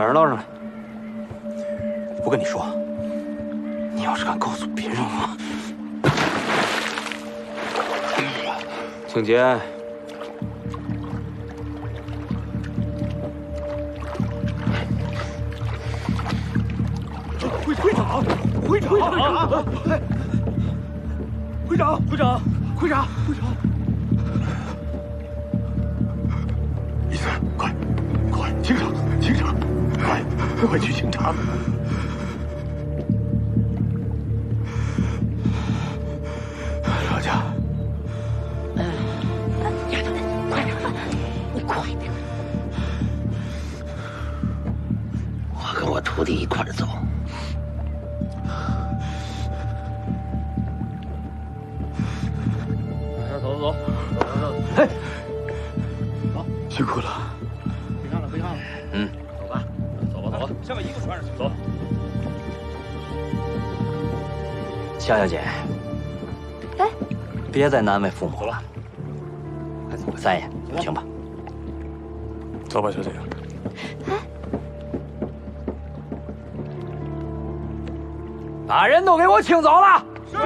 人捞上来。我跟你说，你要是敢告诉别人我，请节。会长，会长，会长，会长，会长，会长。李四，快，清场，快去清场！少家，丫头，快点，你快点！我跟我徒弟一块儿走。走。哎，走，辛苦了。别看了。嗯，走吧。先把衣服穿上。走。夏小姐，哎，别再难为父母了。三爷，请吧。走吧，小姐。把人都给我请走了。是。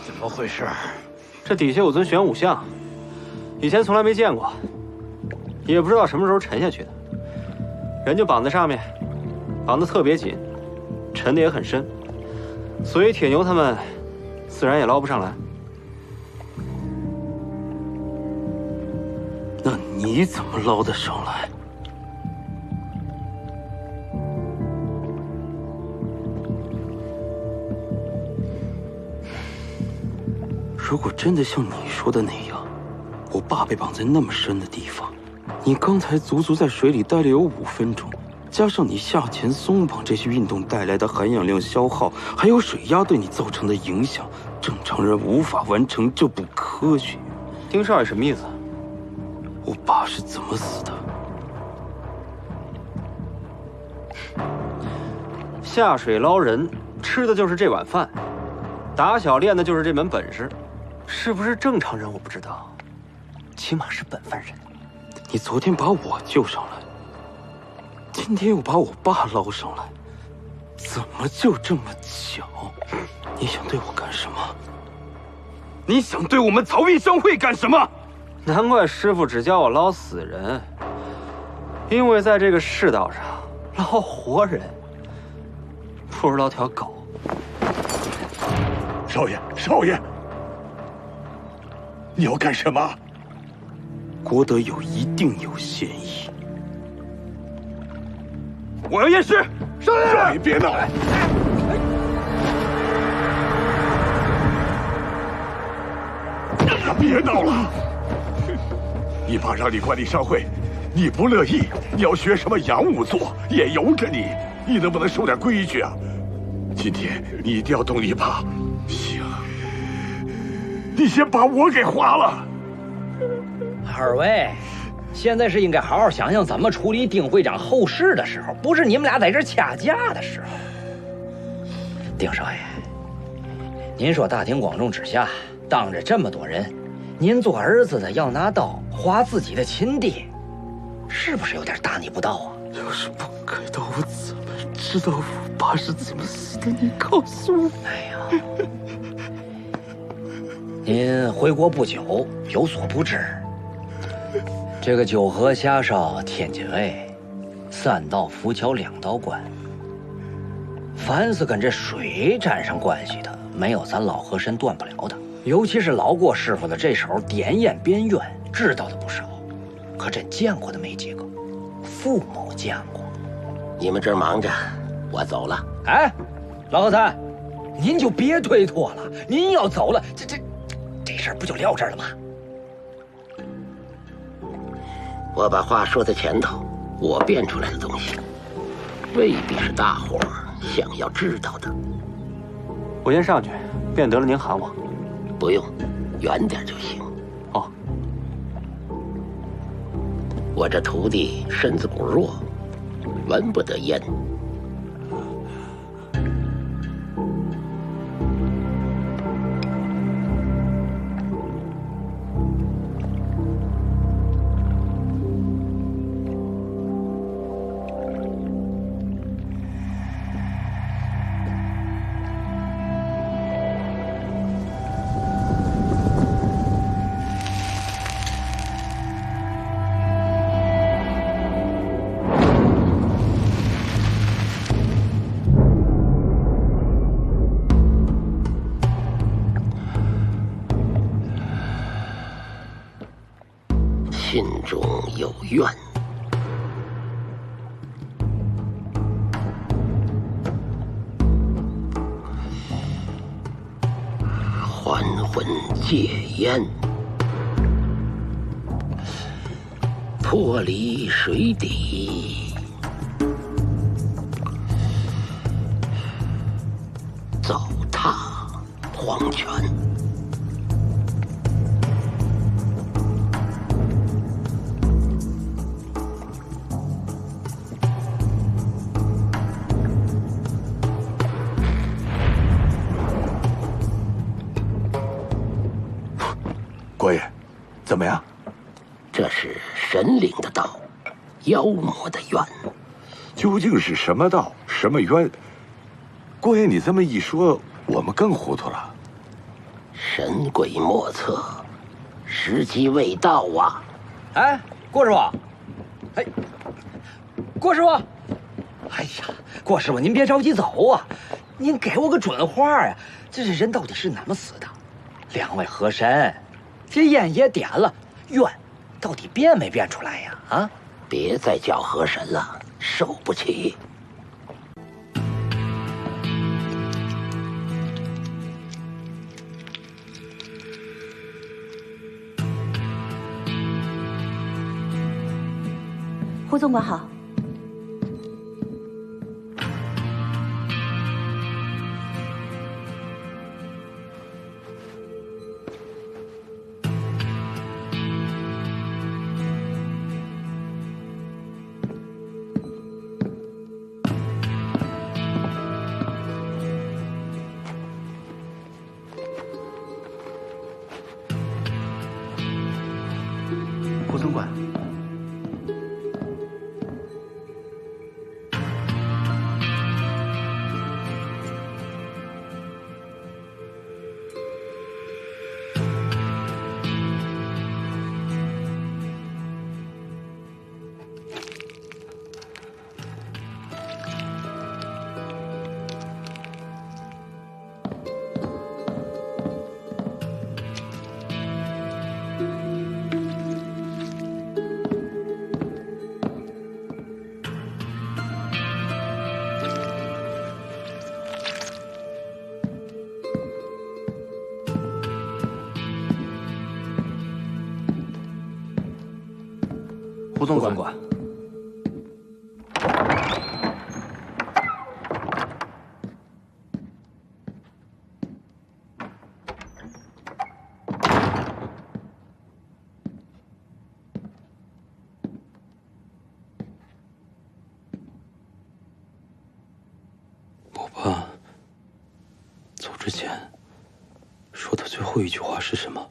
怎么回事？这底下有尊玄武像，以前从来没见过，也不知道什么时候沉下去的。人就绑在上面，绑得特别紧，沉得也很深，所以铁牛他们自然也捞不上来。那你怎么捞得上来？如果真的像你说的那样，我爸被绑在那么深的地方，你刚才足足在水里待了有5分钟，加上你下潜松绑这些运动带来的含氧量消耗，还有水压对你造成的影响，正常人无法完成，这不科学。丁少爷什么意思？我爸是怎么死的？下水捞人，吃的就是这碗饭，打小练的就是这门本事，是不是正常人我不知道，起码是本分人。你昨天把我救上来，今天又把我爸捞上来，怎么就这么巧？你想对我干什么？你想对我们曹运商会干什么？难怪师傅只教我捞死人，因为在这个世道上，捞活人不如捞条狗。少爷，你要干什么？郭德友一定有嫌疑，我要验尸。少爷别闹！别闹了！你爸让你管理商会，你不乐意，你要学什么洋务做，也由着你。你能不能守点规矩啊？今天你一定要动你爸。行，你先把我给划了。二位，现在是应该好好想想怎么处理丁会长后事的时候，不是你们俩在这掐架的时候。丁少爷，您说大庭广众之下，当着这么多人，您做儿子的要拿刀划自己的亲爹，是不是有点大逆不道啊？要是不开刀，我怎么知道我爸是怎么死的？你告诉我。哎呀，您回国不久，有所不知，这个九河下梢天津卫3道浮桥2道关，凡是跟这水沾上关系的，没有咱老和珅断不了的。尤其是老郭师傅的这手点烟边冤，知道的不少，可真见过的没几个。父母见过。你们这儿忙着，我走了。哎，老和珅，您就别推脱了。您要走了，这事儿不就撂这儿了吗？我把话说在前头，我变出来的东西，未必是大伙儿想要知道的。我先上去，变得了您喊我。不用，远点就行。哦，我这徒弟身子骨弱，闻不得烟。心中有怨，还魂戒烟，脱离水底，糟蹋黄泉。郭爷，怎么样？这是神灵的道，妖魔的怨。究竟是什么道，什么冤？郭爷，你这么一说，我们更糊涂了。神鬼莫测，时机未到啊！哎，郭师傅，哎，郭师傅，哎呀，郭师傅，您别着急走啊，您给我个准话呀！这人到底是怎么死的？两位河神，这烟也点了，怨到底变没变出来呀？啊！别再叫河神了，受不起。胡总管好。胡总管，胡总管，我爸走之前说的最后一句话是什么？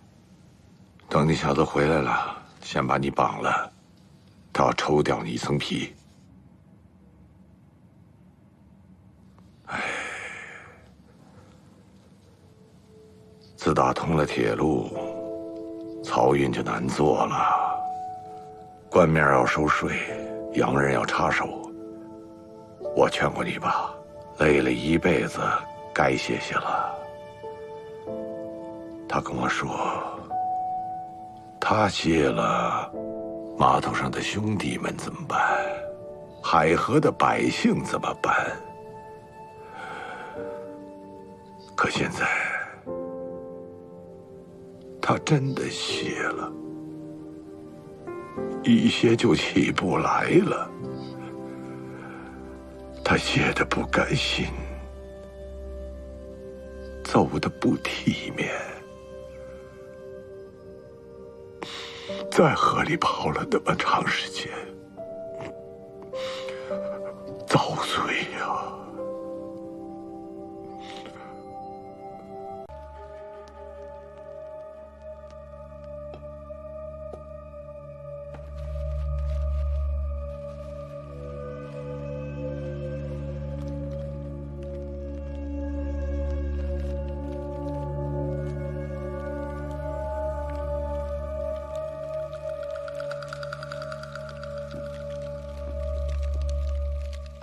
等你小子回来了，先把你绑了。他要抽掉你一层皮。自打通了铁路，漕运就难做了。官面要收税，洋人要插手。我劝过你吧，累了一辈子，该歇歇了。他跟我说，他歇了。码头上的兄弟们怎么办？海河的百姓怎么办？可现在，他真的歇了，一歇就起不来了。他歇得不甘心，走得不体面。在河里泡了那么长时间，遭罪呀！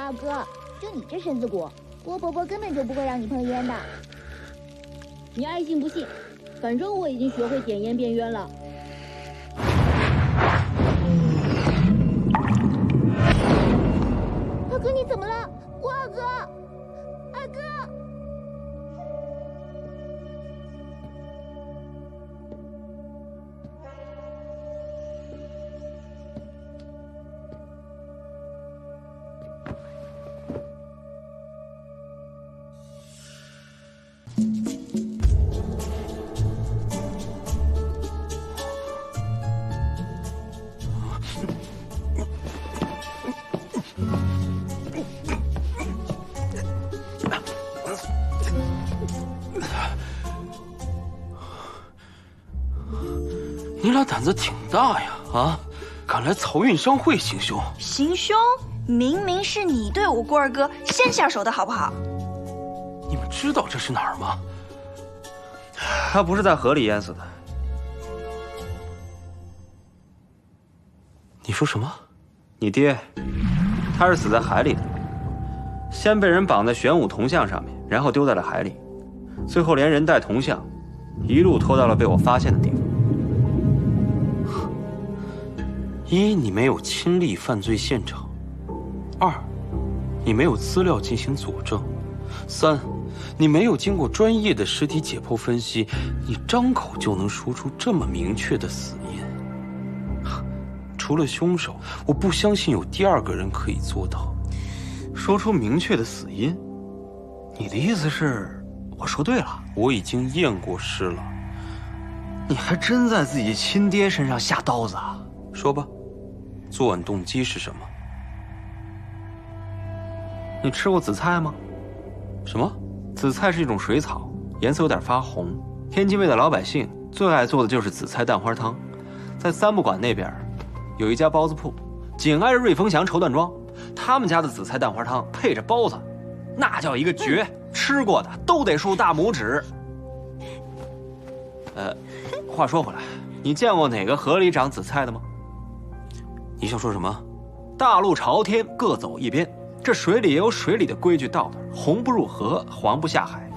二哥，就你这身子骨，郭伯伯根本就不会让你碰烟的。你爱信不信，反正我已经学会点烟变冤了。二哥，你怎么了？我二哥，二哥。你俩胆子挺大呀！啊，敢来漕运商会行凶？行凶？明明是你对我郭二哥先下手的好不好？你们知道这是哪儿吗？他不是在河里淹死的。你说什么？你爹，他是死在海里的，先被人绑在玄武铜像上面，然后丢在了海里，最后连人带铜像，一路拖到了被我发现的地方。一，你没有亲历犯罪现场；二，你没有资料进行佐证；三，你没有经过专业的尸体解剖分析，你张口就能说出这么明确的死因。除了凶手，我不相信有第二个人可以做到。说出明确的死因，你的意思是我说对了？我已经验过尸了。你还真在自己亲爹身上下刀子啊？说吧，作案动机是什么？你吃过紫菜吗？什么？紫菜是一种水草，颜色有点发红。天津卫的老百姓最爱做的就是紫菜蛋花汤。在三不管那边有一家包子铺，紧挨着瑞丰祥绸缎庄，他们家的紫菜蛋花汤配着包子，那叫一个绝，吃过的都得竖大拇指。话说回来，你见过哪个河里长紫菜的吗？你想说什么？大路朝天，各走一边。这水里也有水里的规矩道道，红不入河，黄不下海。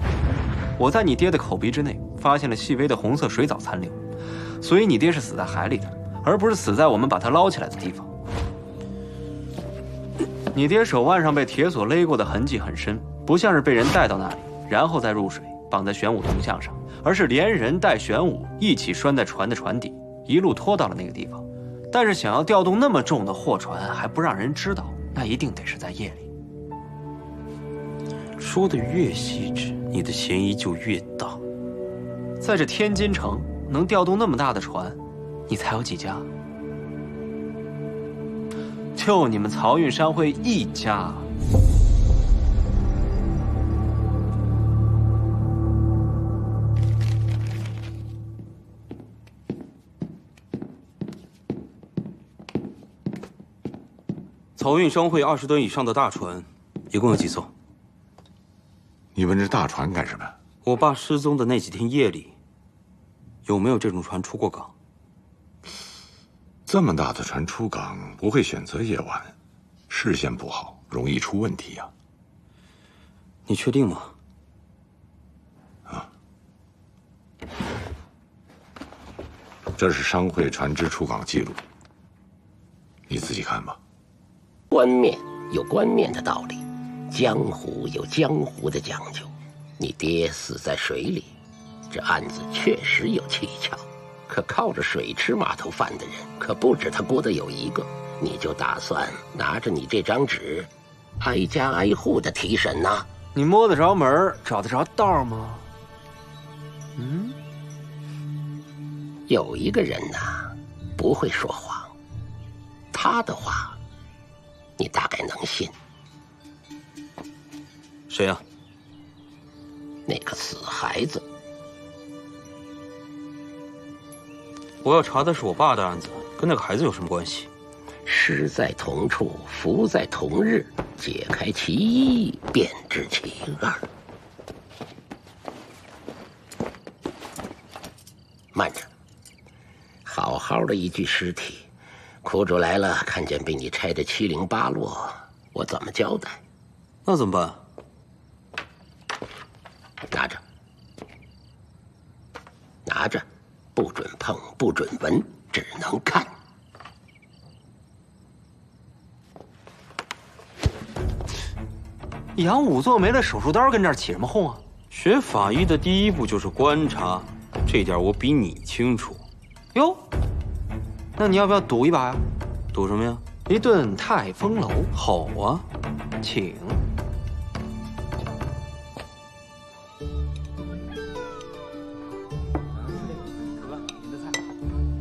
我在你爹的口鼻之内发现了细微的红色水藻残留，所以你爹是死在海里的，而不是死在我们把他捞起来的地方。你爹手腕上被铁锁勒过的痕迹很深，不像是被人带到那里，然后再入水绑在玄武铜像上，而是连人带玄武一起拴在船的船底，一路拖到了那个地方。但是想要调动那么重的货船还不让人知道，那一定得是在夜里。说的越细致，你的嫌疑就越大。在这天津城能调动那么大的船，你猜有几家？就你们漕运商会一家。漕运商会20吨以上的大船，一共有几艘？你问这大船干什么？我爸失踪的那几天夜里，有没有这种船出过港？这么大的船出港不会选择夜晚，视线不好，容易出问题呀。你确定吗？这是商会船只出港记录，你自己看吧。冠冕有冠冕的道理，江湖有江湖的讲究。你爹死在水里，这案子确实有蹊跷。可靠着水吃码头饭的人可不止他郭德有一个，你就打算拿着你这张纸，挨家挨户的提审呐？你摸得着门，找得着道吗？有一个人呐，不会说谎，他的话，你大概能信。谁呀？那个死孩子。我要查的是我爸的案子，跟那个孩子有什么关系？师在同处，福在同日，解开其一，便知其二。慢着，好好的一具尸体，苦主来了，看见被你拆得七零八落，我怎么交代？那怎么办？拿着，拿着，不准碰，不准闻，只能看。杨仵作没了手术刀，跟这儿起什么哄啊？学法医的第一步就是观察，这点我比你清楚。哟，那你要不要赌一把呀？赌什么呀？一顿泰丰楼。好啊，请。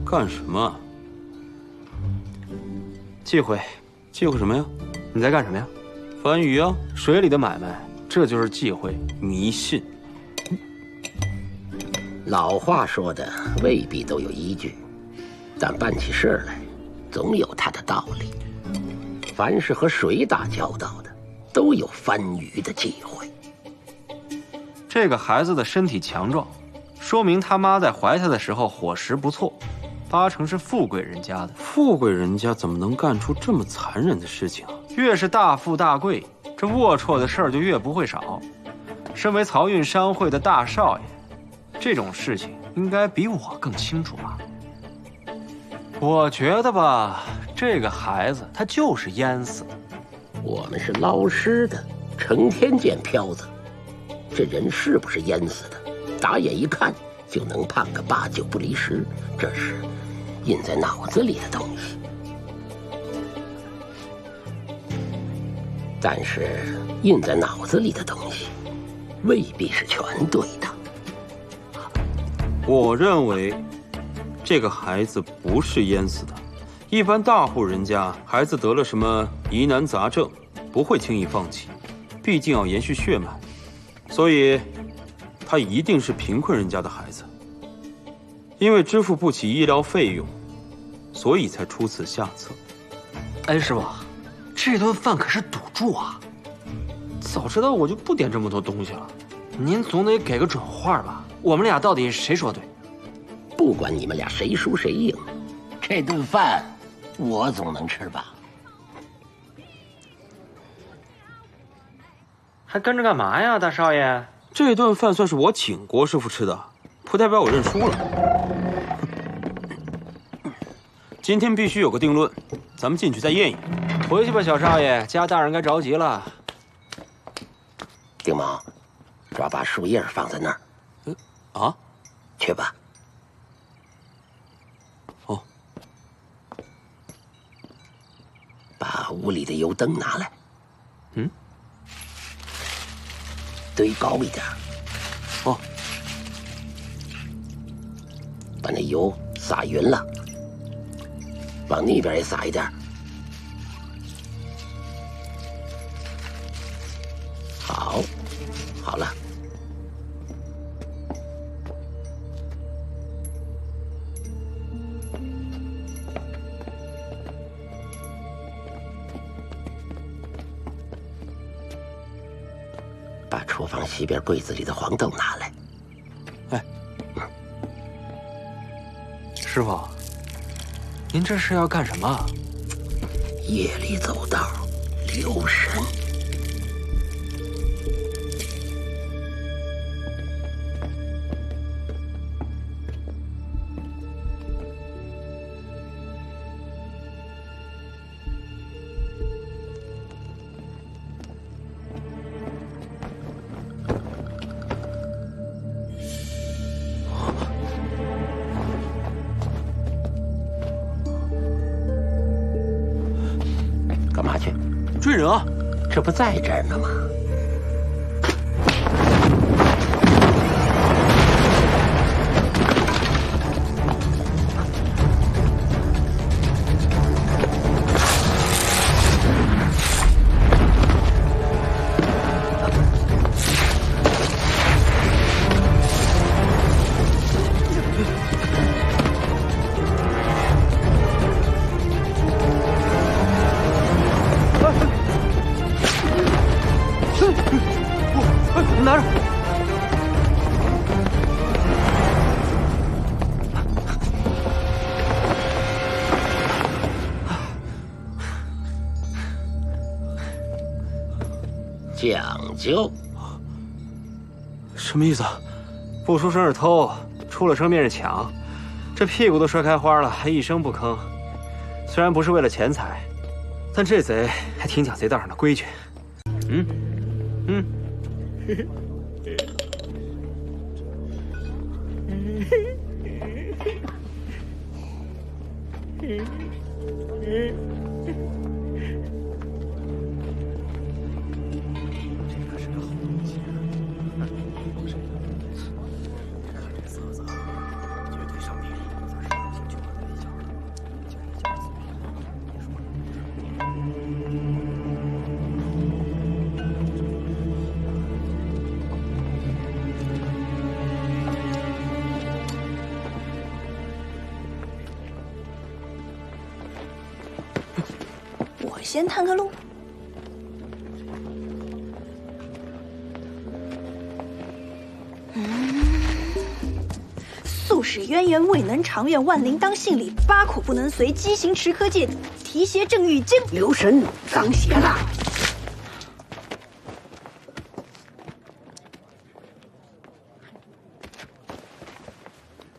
干什么？忌讳。忌讳什么呀？你在干什么呀？翻鱼啊，水里的买卖，这就是忌讳，迷信。老话说的未必都有依据，但办起事来，总有它的道理。凡是和水打交道的，都有翻鱼的忌讳。这个孩子的身体强壮，说明他妈在怀他的时候伙食不错，8成是富贵人家的。富贵人家怎么能干出这么残忍的事情啊？越是大富大贵，这龌龊的事儿就越不会少。身为漕运商会的大少爷，这种事情应该比我更清楚吧？我觉得吧，这个孩子他就是淹死的。我们是捞尸的，成天见漂子，这人是不是淹死的，打眼一看就能判个8、9不离10，这是印在脑子里的东西。但是印在脑子里的东西，未必是全对的。我认为，这个孩子不是淹死的。一般大户人家，孩子得了什么疑难杂症，不会轻易放弃，毕竟要延续血脉，所以，他一定是贫困人家的孩子。因为支付不起医疗费用，所以才出此下策。哎，师傅，这顿饭可是赌注啊！早知道我就不点这么多东西了。您总得给个准话吧？我们俩到底谁说对？不管你们俩谁输谁赢，这顿饭我总能吃吧？还跟着干嘛呀，大少爷？这顿饭算是我请郭师傅吃的，不代表我认输了。今天必须有个定论，咱们进去再验一验。回去吧，小少爷，家大人该着急了。丁毛，抓把树叶放在那儿。啊，去吧。哦。把屋里的油灯拿来。嗯。堆高一点。哦。把那油撒匀了。往那边也撒一点。好，好了。把厨房西边柜子里的黄豆拿来。哎，师傅。您这是要干什么？夜里走道，留神。干嘛去？追人啊！这不在这儿呢吗？讲究。什么意思？不出声是偷，出了声便是抢。这屁股都摔开花了，还一声不吭。虽然不是为了钱财，但这贼还挺讲贼道上的规矩。我先探个路。素使渊源未能长远，万灵当信礼，八苦不能随，畸形持科戒，提携正欲经。留神脏鞋了。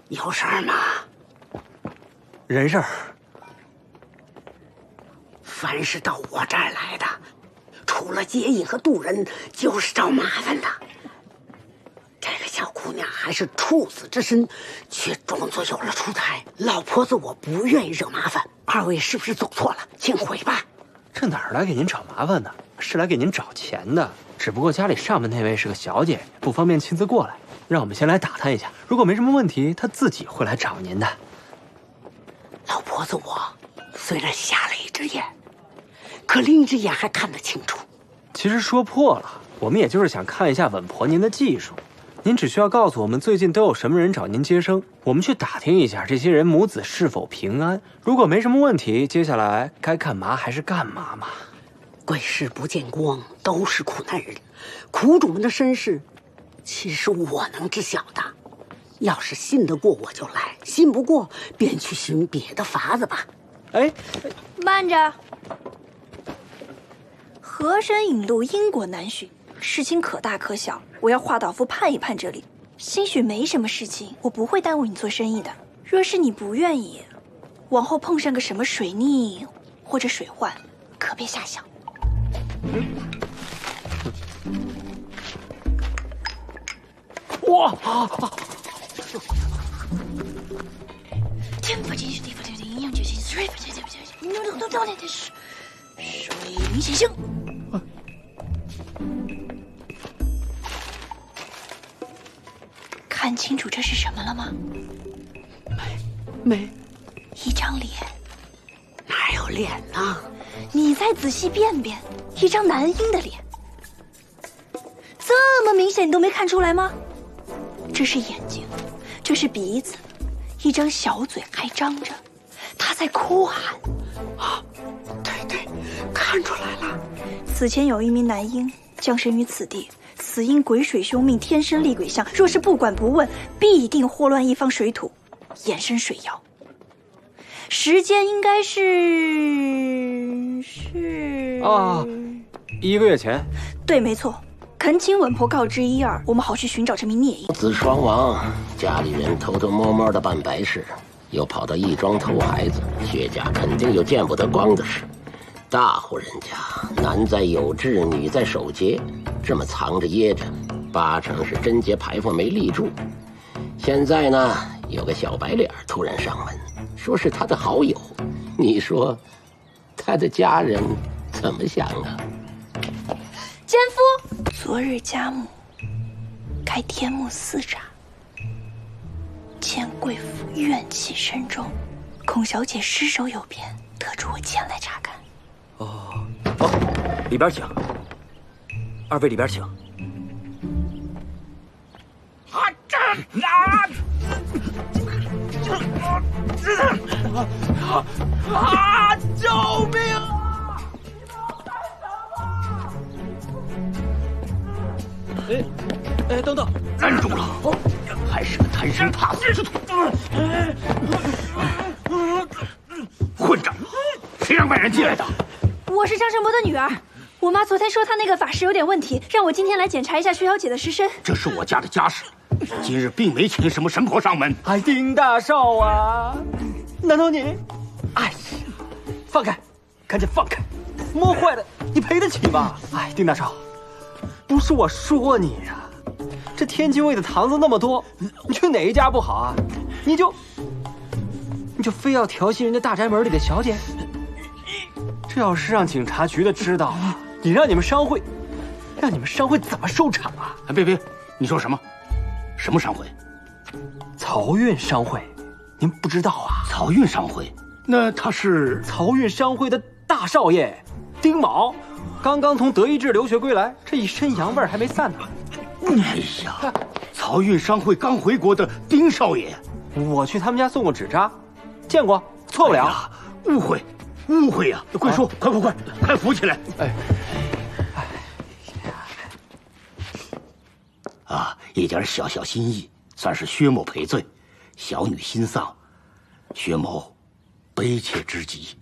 有事儿吗？人事儿。凡是到我这儿来的，除了接引和渡人，就是找麻烦的。这个小姑娘还是处子之身，却装作有了出台。老婆子，我不愿意惹麻烦，二位是不是走错了？请回吧。这哪儿来给您找麻烦呢？是来给您找钱的。只不过家里上面那位是个小姐，不方便亲自过来，让我们先来打探一下。如果没什么问题，她自己会来找您的。老婆子，我虽然瞎了一只眼，可另一只眼还看得清楚。其实说破了，我们也就是想看一下稳婆您的技术。您只需要告诉我们最近都有什么人找您接生，我们去打听一下这些人母子是否平安。如果没什么问题，接下来该干嘛还是干嘛嘛。贵世不见光，都是苦难人，苦主们的身世，其实我能知晓的。要是信得过我就来，信不过便去寻别的法子吧。哎，慢着，河山引路，因果难寻，事情可大可小。我要华道夫判一判这里，兴许没什么事情，我不会耽误你做生意的。若是你不愿意，往后碰上个什么水逆或者水患，可别瞎想。哇！天不进去，地不进去，阴阳九气，水不进去，水明显性。看清楚这是什么了吗？没，一张脸。哪有脸呢？你再仔细辨辨，一张男婴的脸。这么明显你都没看出来吗？这是眼睛，这是鼻子，一张小嘴还张着，他在哭喊。啊，对，看出来了。此前有一名男婴降生于此地，死因鬼水凶命，天生厉鬼相。若是不管不问，必定祸乱一方水土，衍生水妖。时间应该是1个月前。对，没错。恳请稳婆告知一二，我们好去寻找这名孽婴。子双亡，家里人偷偷摸摸的办白事，又跑到义庄偷孩子，薛家肯定有见不得光的事。大户人家男在有志，女在守节，这么藏着掖着，8成是贞节牌坊没立住。现在呢，有个小白脸突然上门，说是他的好友，你说他的家人怎么想啊？奸夫，昨日家母开天目4闸，见贵府怨气深重，孔小姐失手有变，特助我前来查看。里边请。二位里边请。救命啊！等等，拦住了！还是个贪生怕死之徒！混账！谁让外人进来的？我是张胜伯的女儿。我妈昨天说她那个法事有点问题，让我今天来检查一下薛小姐的尸身。这是我家的家事，今日并没请什么神婆上门。哎，丁大少啊，难道你……哎呀，放开，赶紧放开！摸坏了，你赔得起吗？哎，丁大少，不是我说你呀，这天津卫的堂子那么多，你去哪一家不好啊？你就非要调戏人家大宅门里的小姐？这要是让警察局的知道了，你让你们商会怎么收场啊？别，你说什么？什么商会？漕运商会，您不知道啊？漕运商会，那他是漕运商会的大少爷丁卯，刚刚从德意志留学归来，这一身洋味儿还没散呢。哎呀，漕运商会刚回国的丁少爷，我去他们家送过纸扎，见过，错不了。哎误会呀！快说，快扶起来！一点小心意，算是薛某赔罪。小女心丧，薛某悲切之极，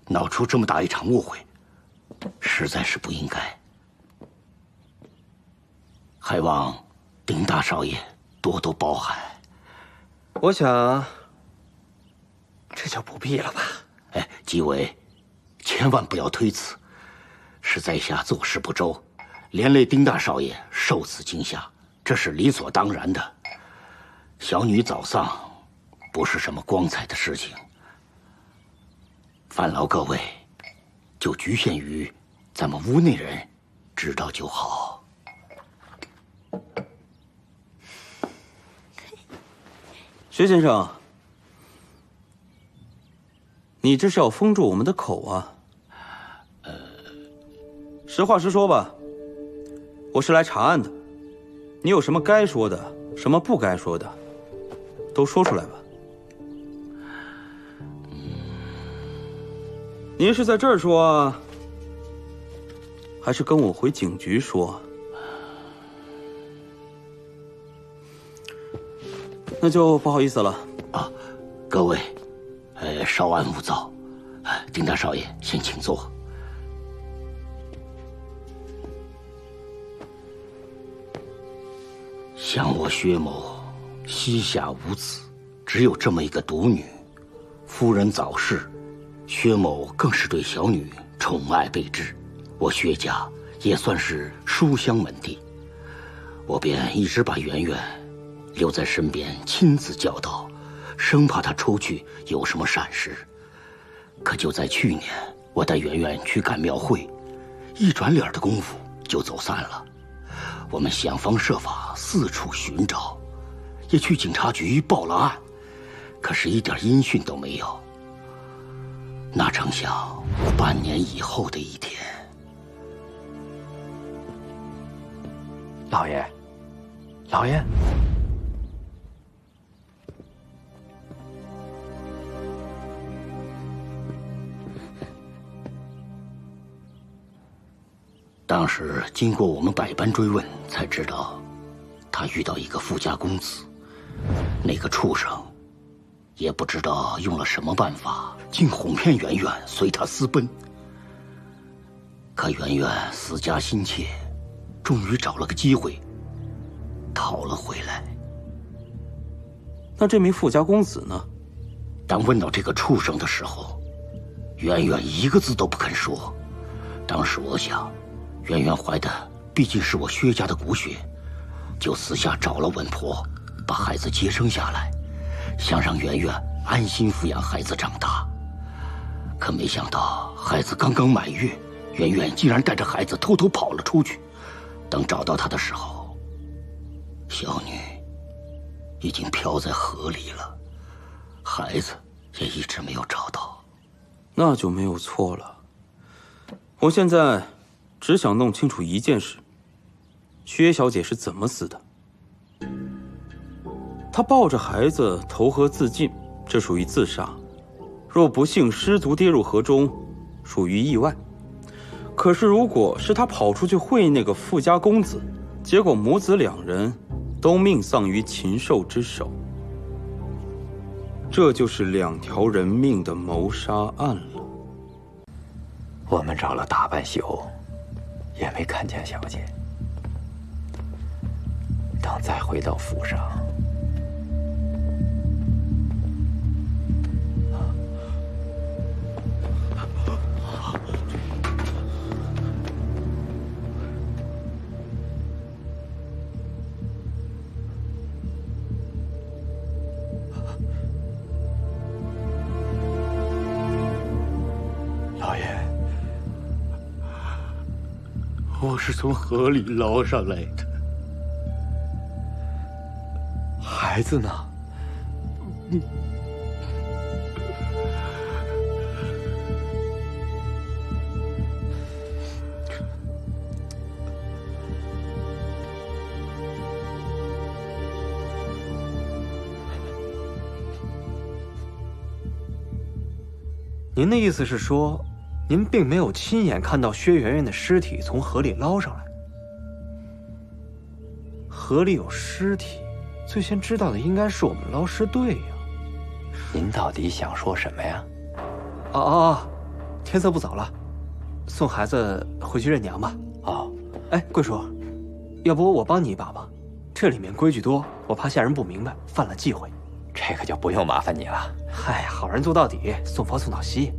闹出这么大一场误会，实在是不应该。还望丁大少爷多多包涵。我想，这就不必了吧。纪委，千万不要推辞，是在下做事不周，连累丁大少爷受此惊吓，这是理所当然的。小女早丧，不是什么光彩的事情，烦劳各位，就局限于咱们屋内人知道就好。薛先生，你这是要封住我们的口啊？实话实说吧，我是来查案的，你有什么该说的，什么不该说的，都说出来吧。您是在这儿说，还是跟我回警局说？那就不好意思了啊，各位，稍安勿躁。丁大少爷，先请坐。像我薛某，膝下无子，只有这么一个独女，夫人早逝，薛某更是对小女宠爱备至。我薛家也算是书香门第，我便一直把圆圆留在身边，亲自教导，生怕她出去有什么闪失。可就在去年，我带圆圆去赶庙会，一转脸的功夫就走散了。我们想方设法四处寻找，也去警察局报了案，可是一点音讯都没有。哪成想，半年以后的一天，老爷，老爷。当时经过我们百般追问，才知道他遇到一个富家公子，那个畜生也不知道用了什么办法，竟哄骗圆圆随他私奔。可圆圆思家心切，终于找了个机会逃了回来。那这名富家公子呢？当问到这个畜生的时候，圆圆一个字都不肯说。当时我想，圆圆怀的毕竟是我薛家的骨血，就私下找了稳婆，把孩子接生下来，想让圆圆安心抚养孩子长大。可没想到孩子刚刚满月，圆圆竟然带着孩子偷偷跑了出去。等找到她的时候，小女已经漂在河里了，孩子也一直没有找到。那就没有错了。我现在只想弄清楚一件事：薛小姐是怎么死的？她抱着孩子投河自尽，这属于自杀；若不幸失足跌入河中，属于意外。可是如果是她跑出去会那个富家公子，结果母子两人都命丧于禽兽之手，这就是2条人命的谋杀案了。我们找了大半宿，也没看见小姐。等再回到府上，老爷，我是从河里捞上来的。孩子呢？您的意思是说，您并没有亲眼看到薛圆圆的尸体从河里捞上来？河里有尸体，最先知道的应该是我们捞尸队呀。您到底想说什么呀？天色不早了，送孩子回去认娘吧。哦，哎，贵叔，要不我帮你一把吧？这里面规矩多，我怕下人不明白，犯了忌讳。这个就不用麻烦你了。嗨，好人做到底，送佛送到西。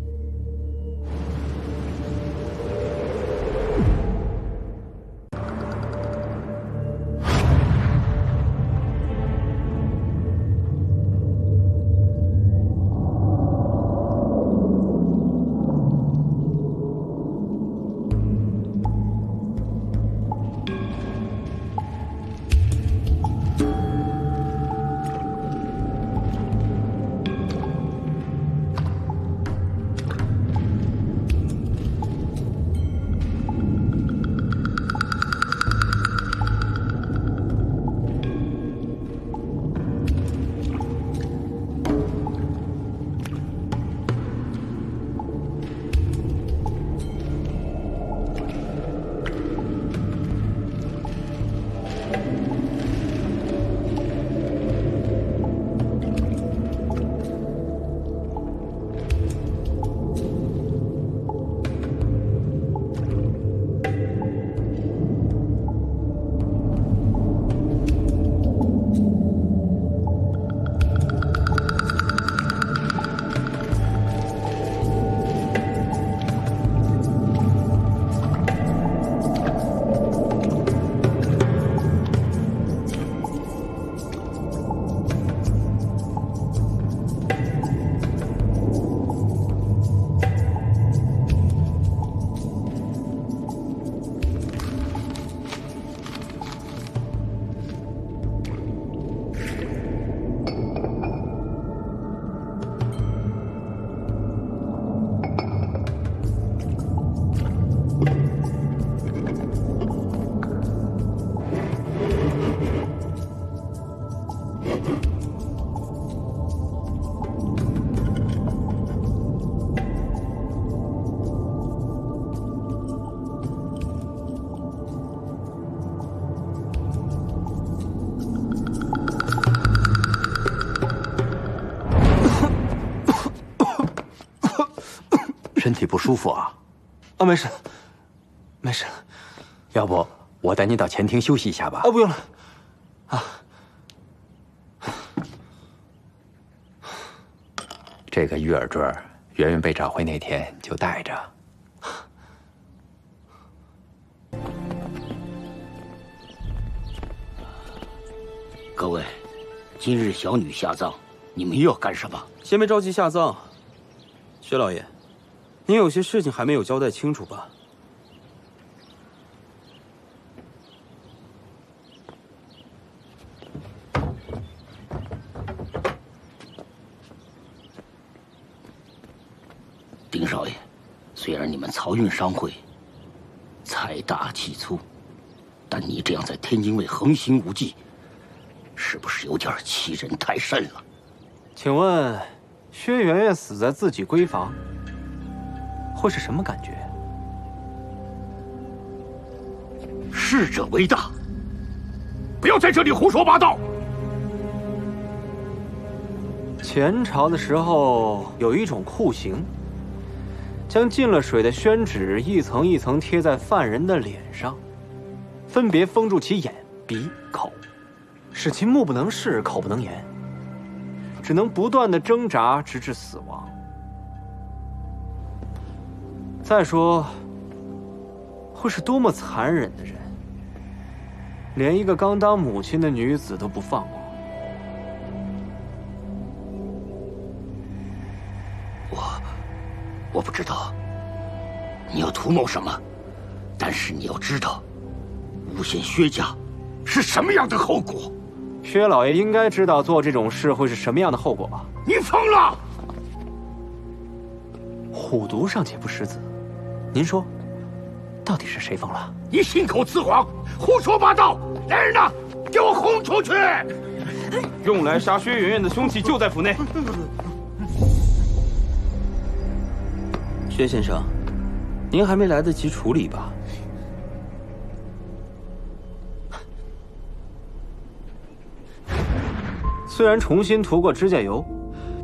身体不舒服啊？没事，没事。要不我带你到前厅休息一下吧？不用了。这个玉耳坠，圆圆被找回那天就带着。各位，今日小女下葬，你们又要干什么？先别着急下葬，薛老爷，您有些事情还没有交代清楚吧？丁少爷，虽然你们漕运商会财大气粗，但你这样在天津卫横行无忌，是不是有点欺人太甚了？请问，薛圆圆死在自己闺房，会是什么感觉？逝者为大，不要在这里胡说八道。前朝的时候有一种酷刑，将进了水的宣纸一层一层贴在犯人的脸上，分别封住其眼、鼻、口，使其目不能视、口不能言，只能不断的挣扎，直至死亡。再说，会是多么残忍的人，连一个刚当母亲的女子都不放过。我不知道你要图谋什么，但是你要知道，诬陷薛家是什么样的后果。薛老爷应该知道做这种事会是什么样的后果吧？你疯了！虎毒尚且不食子，您说，到底是谁疯了？你信口雌黄，胡说八道！来人呐，给我轰出去！用来杀薛圆圆的凶器就在府内。薛先生，您还没来得及处理吧？虽然重新涂过指甲油，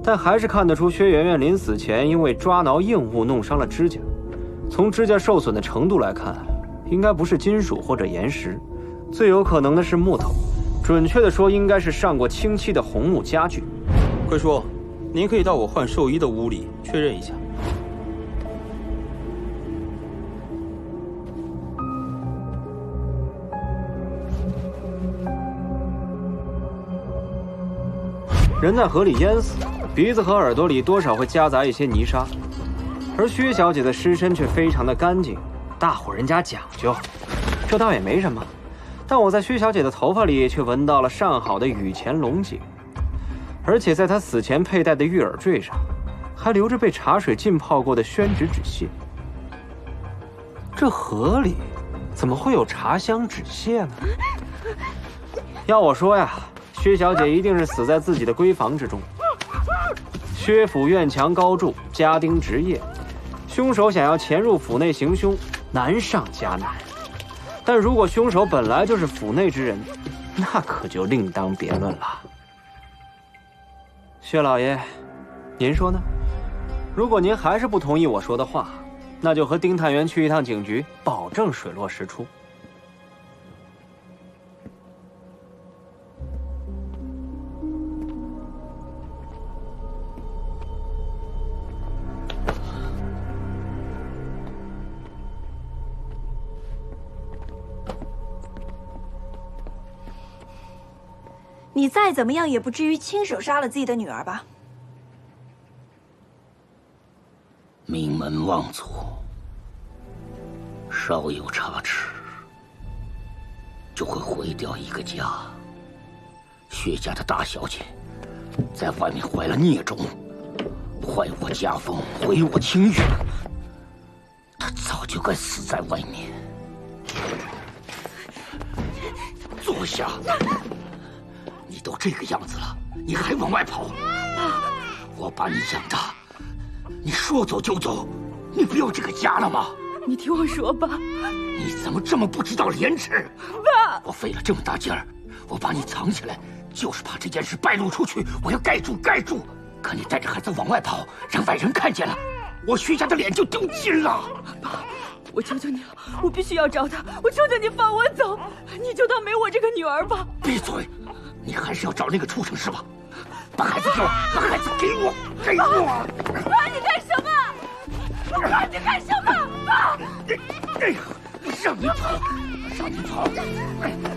但还是看得出薛圆圆临死前因为抓挠硬物弄伤了指甲。从指甲受损的程度来看，应该不是金属或者岩石，最有可能的是木头。准确的说，应该是上过清漆的红木家具。贵叔，您可以到我换寿衣的屋里确认一下。人在河里淹死，鼻子和耳朵里多少会夹杂一些泥沙，而薛小姐的尸身却非常的干净，大户人家讲究，这倒也没什么。但我在薛小姐的头发里却闻到了上好的雨前龙井，而且在她死前佩戴的玉耳坠上，还留着被茶水浸泡过的宣纸纸屑。这河里怎么会有茶香纸屑呢？要我说呀，薛小姐一定是死在自己的闺房之中。薛府院墙高筑，家丁职业，凶手想要潜入府内行凶，难上加难。但如果凶手本来就是府内之人，那可就另当别论了。薛老爷，您说呢？如果您还是不同意我说的话，那就和丁探员去一趟警局，保证水落石出。你再怎么样也不至于亲手杀了自己的女儿吧？名门望族，稍有差池，就会毁掉一个家。薛家的大小姐，在外面怀了孽种，坏我家风，毁我清誉，她早就该死在外面。坐下。你都这个样子了，你还往外跑？我把你养大，你说走就走，你不要这个家了吗？你听我说吧。你怎么这么不知道廉耻？爸，我费了这么大劲儿，我把你藏起来，就是怕这件事败露出去，我要盖住。可你带着孩子往外跑，让外人看见了，我薛家的脸就丢尽了。爸，我求求你了，我必须要找他，我求求你放我走，你就当没我这个女儿吧。闭嘴！你还是要找那个畜生是吧？把孩子给我，把孩子给我，给我！爸，你干什么？爸，你干什么？爸，让你跑，让你跑！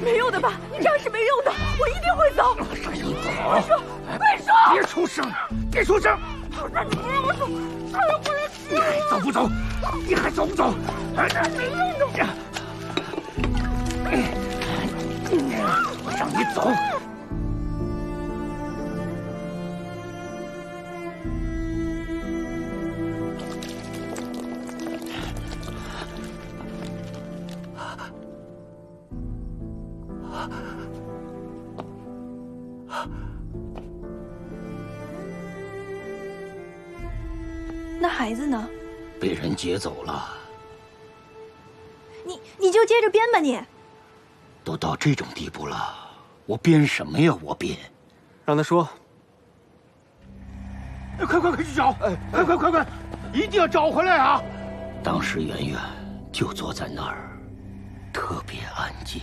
没用的，爸，你这样是没用的，我一定会走。让你跑！快说！别出声，别出声！那你不让我走，他要回来吃我！你还走不走？你还走不走？没用的！我让你走！那孩子呢？被人劫走了。你就接着编吧你。都到这种地步了，我编什么呀？我编。让他说。快去找！快！一定要找回来啊！当时圆圆就坐在那儿，特别安静。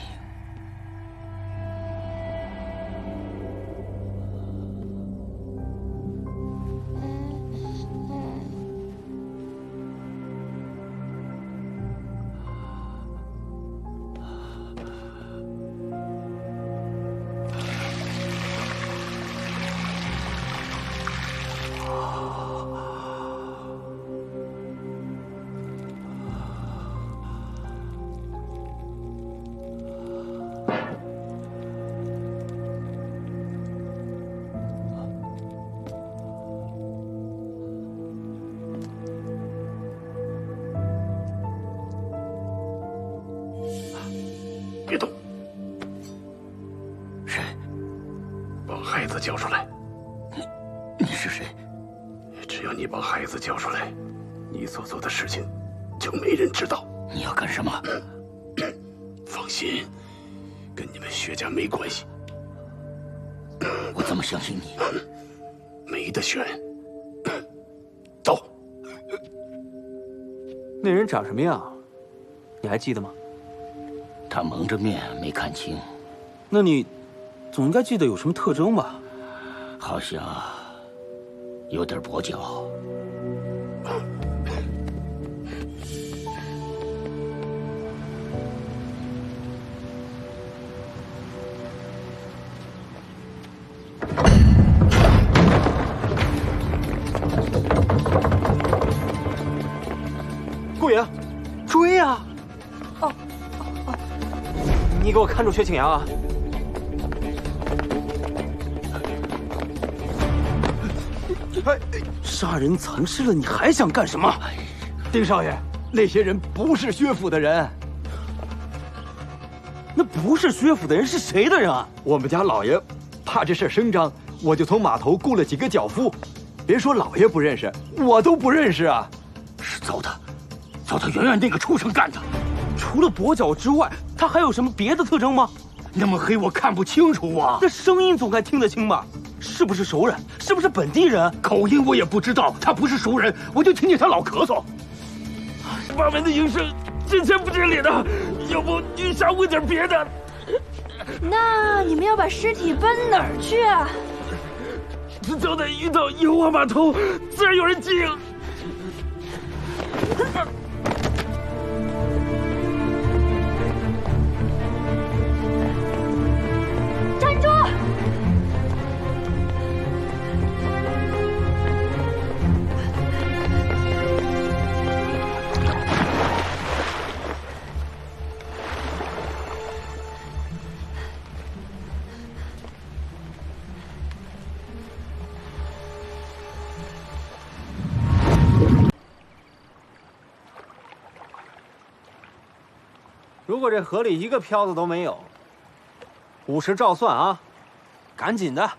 别动！谁？把孩子交出来！你是谁？只要你把孩子交出来，你所做的事情就没人知道。你要干什么？放心，跟你们薛家没关系。我怎么相信你？没得选。走。那人长什么样？你还记得吗？他蒙着面，没看清。那你总应该记得有什么特征吧？好像有点跛脚。顾影，追呀！哦。你给我看住薛庆阳啊！杀人藏尸了，你还想干什么？丁少爷，那些人不是薛府的人。那不是薛府的人是谁的人啊？我们家老爷怕这事声张，我就从码头雇了几个脚夫。别说老爷不认识，我都不认识啊！是糟蹋圆圆那个畜生干的。除了跛脚之外，他还有什么别的特征吗？那么黑，我看不清楚啊。那声音总该听得清吧？是不是熟人？是不是本地人？口音我也不知道，他不是熟人，我就听见他老咳嗽。外面的营生真钱不见脸的，要不你瞎问点别的？那你们要把尸体搬哪儿去啊？交代遇到油画码头，自然有人接应。站住！如果这河里一个漂子都没有，50照算啊！赶紧的。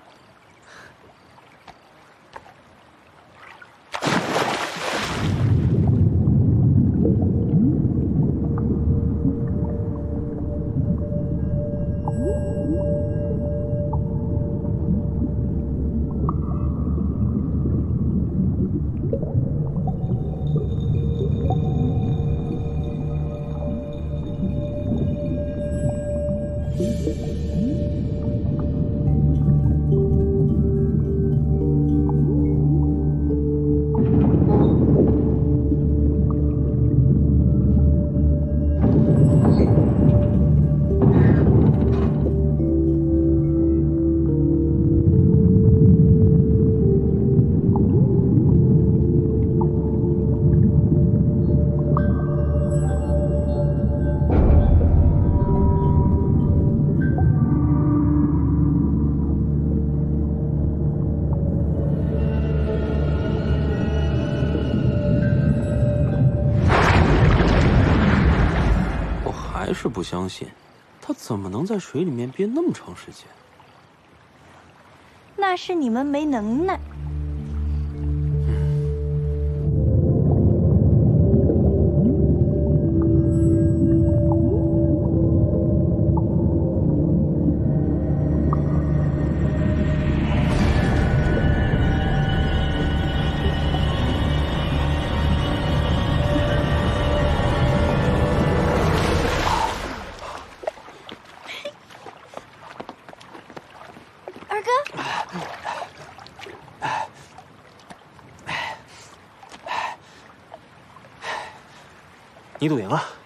还是不相信，他怎么能在水里面憋那么长时间？那是你们没能耐。你赌赢了。